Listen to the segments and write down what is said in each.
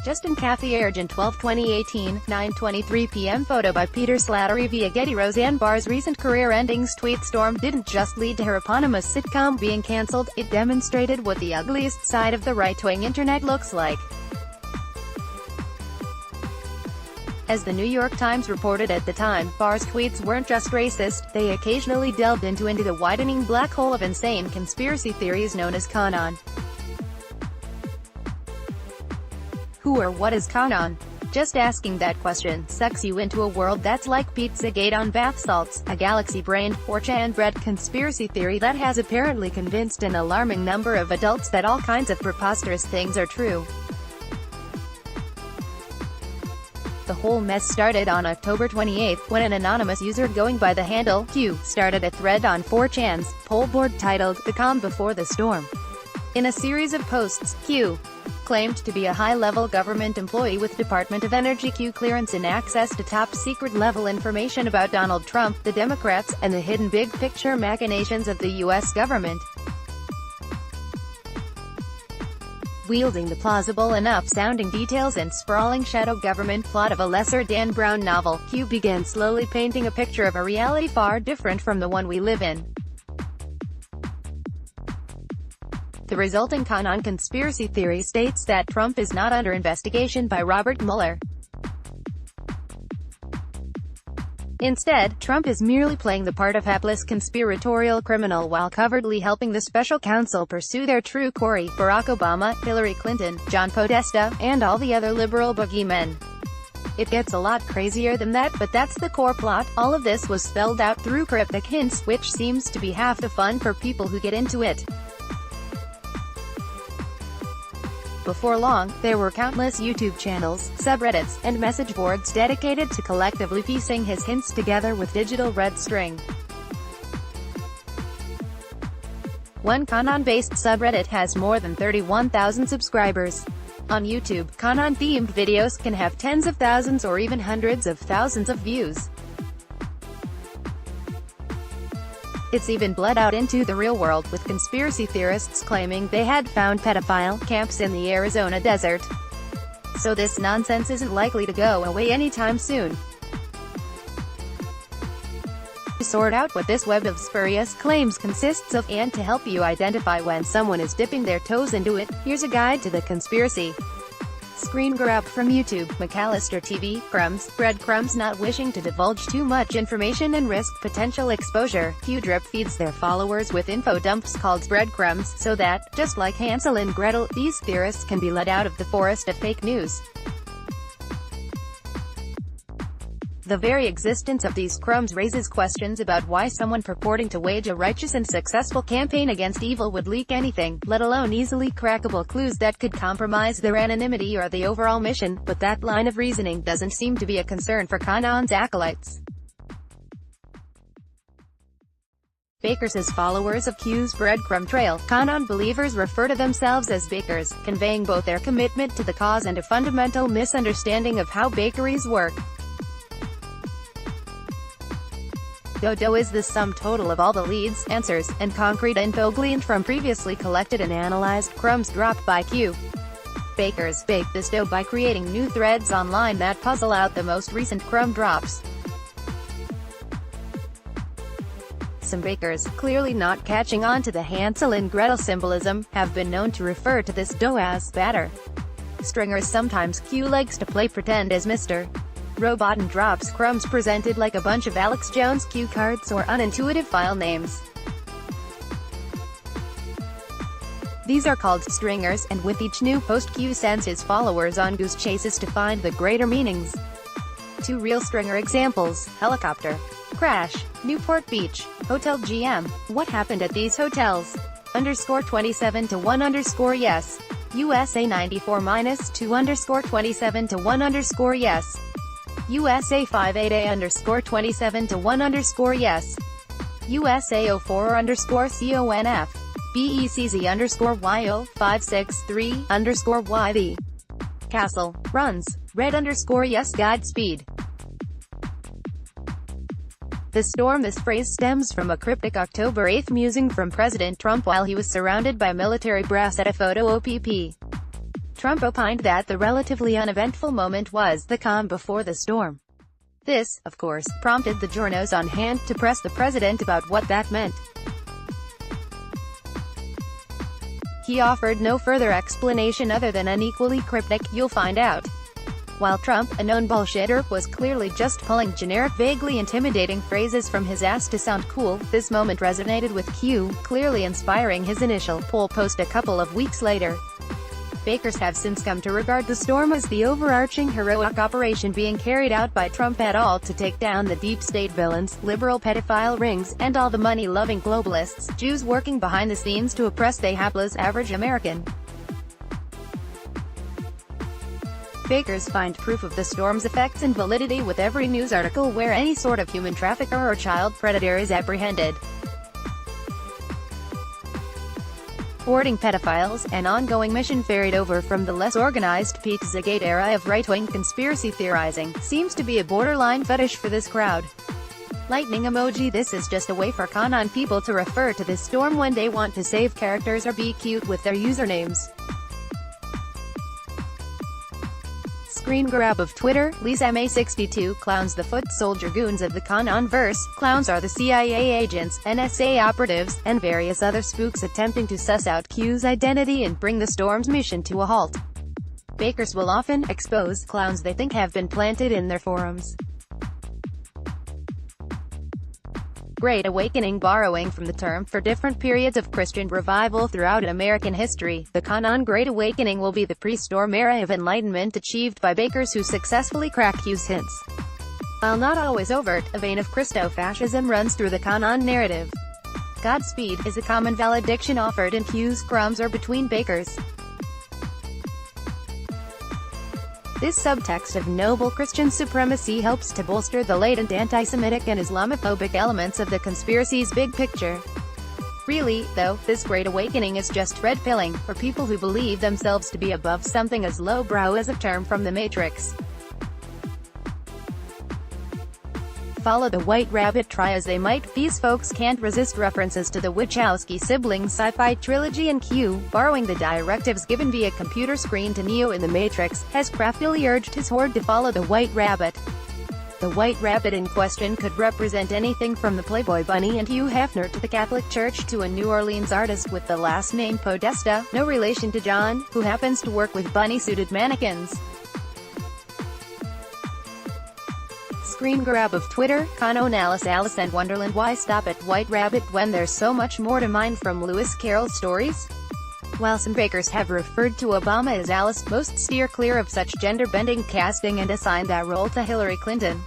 Justin CaffierJun 12/2018, 9:23 p.m. Photo by Peter Slattery via GettyRoseanne Barr's recent career endings tweetstorm didn't just lead to her eponymous sitcom being cancelled, it demonstrated what the ugliest side of the right-wing internet looks like. As the New York Times reported at the time, Barr's tweets weren't just racist, they occasionally delved into the widening black hole of insane conspiracy theories known as QAnon. Who or what is QAnon? Just asking that question sucks you into a world that's like Pizzagate on bath salts, a galaxy-brained, 4chan-bred conspiracy theory that has apparently convinced an alarming number of adults that all kinds of preposterous things are true. The whole mess started on October 28, when an anonymous user going by the handle Q started a thread on 4chan's poll board titled "The Calm Before the Storm." In a series of posts, Q claimed to be a high-level government employee with Department of Energy Q clearance and access to top-secret level information about Donald Trump, the Democrats, and the hidden big-picture machinations of the U.S. government. Wielding the plausible enough-sounding details and sprawling shadow government plot of a lesser Dan Brown novel, Q began slowly painting a picture of a reality far different from the one we live in. The resulting QAnon conspiracy theory states that Trump is not under investigation by Robert Mueller. Instead, Trump is merely playing the part of hapless conspiratorial criminal while covertly helping the special counsel pursue their true quarry, Barack Obama, Hillary Clinton, John Podesta, and all the other liberal boogeymen. It gets a lot crazier than that, but that's the core plot. All of this was spelled out through cryptic hints, which seems to be half the fun for people who get into it. Before long, there were countless YouTube channels, subreddits, and message boards dedicated to collectively piecing his hints together with digital red string. One QAnon-based subreddit has more than 31,000 subscribers. On YouTube, QAnon-themed videos can have tens of thousands or even hundreds of thousands of views. It's even bled out into the real world, with conspiracy theorists claiming they had found pedophile camps in the Arizona desert. So this nonsense isn't likely to go away anytime soon. To sort out what this web of spurious claims consists of, and to help you identify when someone is dipping their toes into it, here's a guide to the conspiracy. Screen grab from YouTube, McAllister TV, crumbs, breadcrumbs. Not wishing to divulge too much information and risk potential exposure, Q drip feeds their followers with info dumps called breadcrumbs, so that, just like Hansel and Gretel, these theorists can be led out of the forest of fake news. The very existence of these crumbs raises questions about why someone purporting to wage a righteous and successful campaign against evil would leak anything, let alone easily crackable clues that could compromise their anonymity or the overall mission, but that line of reasoning doesn't seem to be a concern for QAnon's acolytes. Bakers as followers of Q's breadcrumb trail, QAnon believers refer to themselves as bakers, conveying both their commitment to the cause and a fundamental misunderstanding of how bakeries work. Dough is the sum total of all the leads, answers, and concrete info gleaned from previously collected and analyzed crumbs dropped by Q. Bakers bake this dough by creating new threads online that puzzle out the most recent crumb drops. Some bakers, clearly not catching on to the Hansel and Gretel symbolism, have been known to refer to this dough as batter. Stringers. Sometimes Q likes to play pretend as Mr. Robot and drops crumbs presented like a bunch of Alex Jones cue cards or unintuitive file names. These are called stringers, and with each new post Q sends his followers on goose chases to find the greater meanings. Two real stringer examples: helicopter crash, Newport Beach, Hotel GM. What happened at these hotels? _27 to 1 yes. USA 94-2 _27 to 1 yes. USA 58A _27 to 1 yes. USA 04 _CONF. BECZ _YO 563 YV. Castle runs red yes. Godspeed. The storm. This phrase stems from a cryptic October 8 musing from President Trump while he was surrounded by military brass at a photo op. Trump opined that the relatively uneventful moment was the calm before the storm. This, of course, prompted the journos on hand to press the president about what that meant. He offered no further explanation other than an equally cryptic, "You'll find out." While Trump, a known bullshitter, was clearly just pulling generic, vaguely intimidating phrases from his ass to sound cool, this moment resonated with Q, clearly inspiring his initial poll post a couple of weeks later. Bakers have since come to regard the storm as the overarching heroic operation being carried out by Trump et al. To take down the deep state villains, liberal pedophile rings, and all the money-loving globalists, Jews working behind the scenes to oppress the hapless average American. Bakers find proof of the storm's effects and validity with every news article where any sort of human trafficker or child predator is apprehended. Thwarting pedophiles, an ongoing mission ferried over from the less organized Pizzagate era of right-wing conspiracy theorizing, seems to be a borderline fetish for this crowd. Lightning emoji. This is just a way for QAnon people to refer to this storm when they want to save characters or be cute with their usernames. Screen grab of Twitter. Lisa MA62 clowns the foot soldier goons of the QAnon-verse. Clowns are the CIA agents, NSA operatives, and various other spooks attempting to suss out Q's identity and bring the storm's mission to a halt. Bakers will often expose clowns they think have been planted in their forums. Great Awakening. Borrowing from the term for different periods of Christian revival throughout American history, the QAnon Great Awakening will be the pre-storm era of enlightenment achieved by bakers who successfully crack Q's hints. While not always overt, a vein of Christo-fascism runs through the QAnon narrative. Godspeed is a common valediction offered in Q's crumbs or between bakers. This subtext of noble Christian supremacy helps to bolster the latent anti-Semitic and Islamophobic elements of the conspiracy's big picture. Really, though, this Great Awakening is just red pilling, for people who believe themselves to be above something as lowbrow as a term from the Matrix. Follow the White Rabbit. Try as they might, these folks can't resist references to the Wachowski siblings' sci-fi trilogy, and Q, borrowing the directives given via computer screen to Neo in the Matrix, has craftily urged his horde to follow the White Rabbit. The White Rabbit in question could represent anything from the Playboy Bunny and Hugh Hefner to the Catholic Church to a New Orleans artist with the last name Podesta, no relation to John, who happens to work with bunny-suited mannequins. Screen grab of Twitter. QAnon Alice and Wonderland. Why stop at White Rabbit when there's so much more to mine from Lewis Carroll's stories? While some bakers have referred to Obama as Alice, most steer clear of such gender-bending casting and assign that role to Hillary Clinton.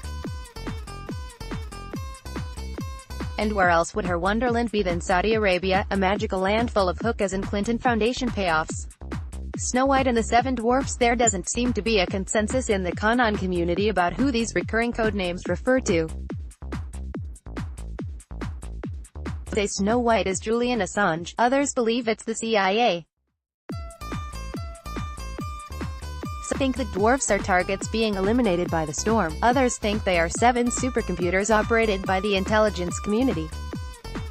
And where else would her Wonderland be than Saudi Arabia, a magical land full of hookahs and Clinton Foundation payoffs? Snow White and the Seven Dwarfs. There doesn't seem to be a consensus in the QAnon community about who these recurring codenames refer to. Say Snow White is Julian Assange, others believe it's the CIA. Some think the dwarfs are targets being eliminated by the storm, others think they are 7 supercomputers operated by the intelligence community.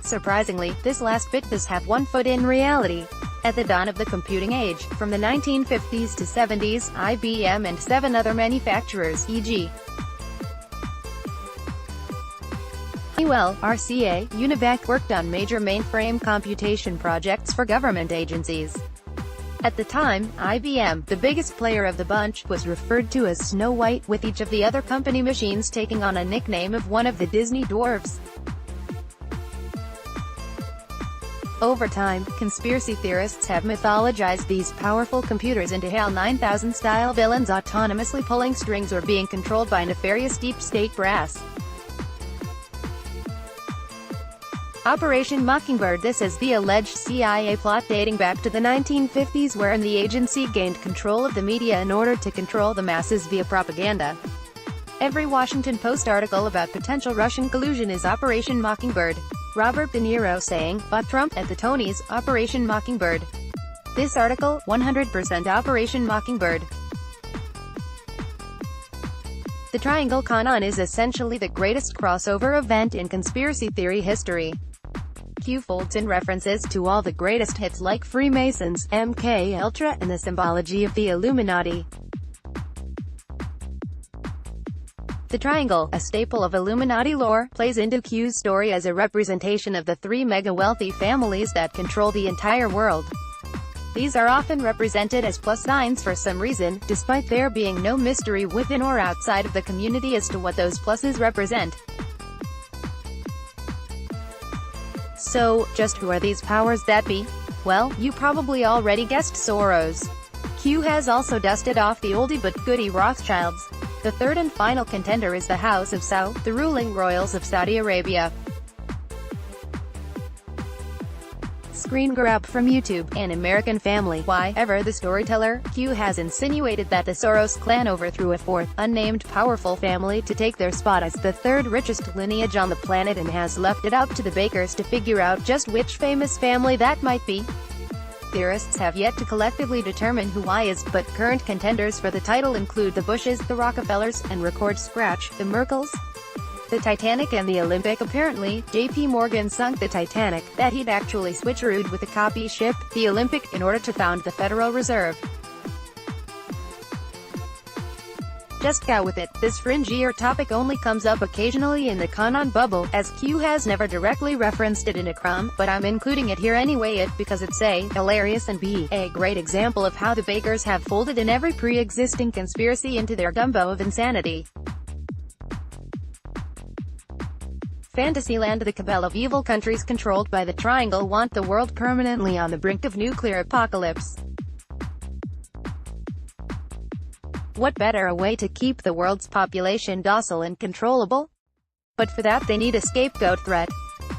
Surprisingly, this last bit does have one foot in reality. At the dawn of the computing age, from the 1950s to 70s, IBM and 7 other manufacturers, e.g. Honeywell, RCA, Univac, worked on major mainframe computation projects for government agencies. At the time, IBM, the biggest player of the bunch, was referred to as Snow White, with each of the other company machines taking on a nickname of one of the Disney dwarves. Over time, conspiracy theorists have mythologized these powerful computers into HAL 9000-style villains autonomously pulling strings or being controlled by nefarious deep-state brass. Operation Mockingbird. This is the alleged CIA plot dating back to the 1950s wherein the agency gained control of the media in order to control the masses via propaganda. Every Washington Post article about potential Russian collusion is Operation Mockingbird. Robert De Niro saying, "But Trump at the Tonys, Operation Mockingbird." This article, 100% Operation Mockingbird. The Triangle QAnon is essentially the greatest crossover event in conspiracy theory history. Q folds in references to all the greatest hits like Freemasons, MK Ultra, and the symbology of the Illuminati. The triangle, a staple of Illuminati lore, plays into Q's story as a representation of the three mega-wealthy families that control the entire world. These are often represented as plus signs for some reason, despite there being no mystery within or outside of the community as to what those pluses represent. So, just who are these powers that be? Well, you probably already guessed Soros. Q has also dusted off the oldie but goodie Rothschilds. The third and final contender is the House of Saud, the ruling royals of Saudi Arabia. Screen grab from YouTube, An American Family. Why ever the storyteller, Q has insinuated that the Soros clan overthrew a fourth, unnamed powerful family to take their spot as the third richest lineage on the planet and has left it up to the bakers to figure out just which famous family that might be. Theorists have yet to collectively determine who is, but current contenders for the title include the Bushes, the Rockefellers, and record scratch, the Merkels, the Titanic and the Olympic. Apparently, JP Morgan sunk the Titanic, that he'd actually switcherooed with a copy ship, the Olympic, in order to found the Federal Reserve. Just go with it. This fringier topic only comes up occasionally in the QAnon bubble, as Q has never directly referenced it in a crumb, but I'm including it here anyway because it's A, hilarious, and B, a great example of how the bakers have folded in every pre-existing conspiracy into their gumbo of insanity. Fantasyland. The cabal of evil countries controlled by the Triangle want the world permanently on the brink of nuclear apocalypse. What better a way to keep the world's population docile and controllable? But for that they need a scapegoat threat.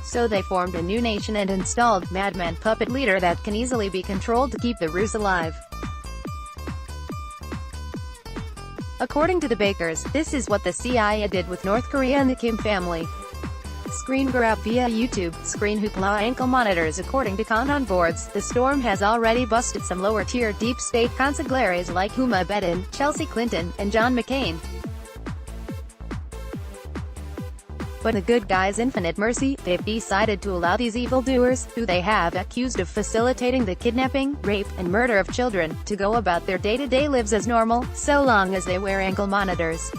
So they formed a new nation and installed madman puppet leader that can easily be controlled to keep the ruse alive. According to the bakers, this is what the CIA did with North Korea and the Kim family. Screen grab via YouTube. Screen hoopla ankle monitors. According to QAnon boards, the storm has already busted some lower-tier deep state consiglières like Huma Abedin, Chelsea Clinton, and John McCain. But the good guys' infinite mercy, they've decided to allow these evildoers, who they have accused of facilitating the kidnapping, rape, and murder of children, to go about their day-to-day lives as normal, so long as they wear ankle monitors.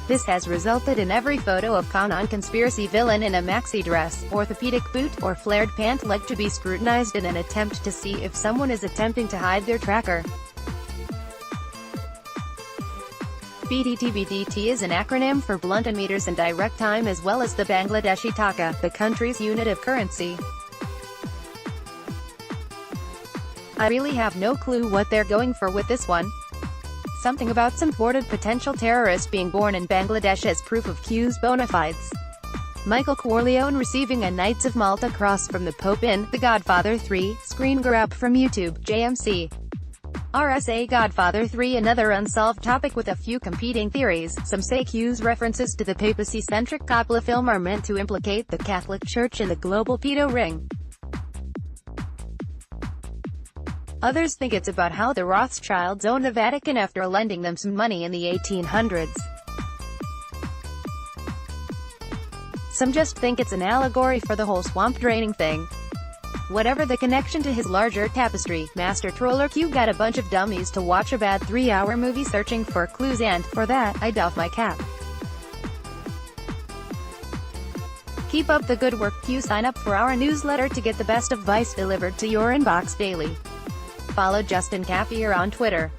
This has resulted in every photo of QAnon conspiracy villain in a maxi dress, orthopedic boot, or flared pant leg to be scrutinized in an attempt to see if someone is attempting to hide their tracker. BDT is an acronym for blunt meters and direct time, as well as the Bangladeshi taka, the country's unit of currency. I really have no clue what they're going for with this one. Something about some thwarted potential terrorist being born in Bangladesh as proof of Q's bona fides. Michael Corleone receiving a Knights of Malta cross from the Pope in The Godfather 3, screen grab from YouTube, JMC. RSA Godfather 3. Another unsolved topic with a few competing theories. Some say Q's references to the papacy-centric Coppola film are meant to implicate the Catholic Church in the global pedo ring. Others think it's about how the Rothschilds owned the Vatican after lending them some money in the 1800s. Some just think it's an allegory for the whole swamp draining thing. Whatever the connection to his larger tapestry, Master Troller Q got a bunch of dummies to watch a bad 3-hour movie searching for clues, and, for that, I doff my cap. Keep up the good work, Q. Sign up for our newsletter to get the best advice delivered to your inbox daily. Follow Justin Caffier on Twitter.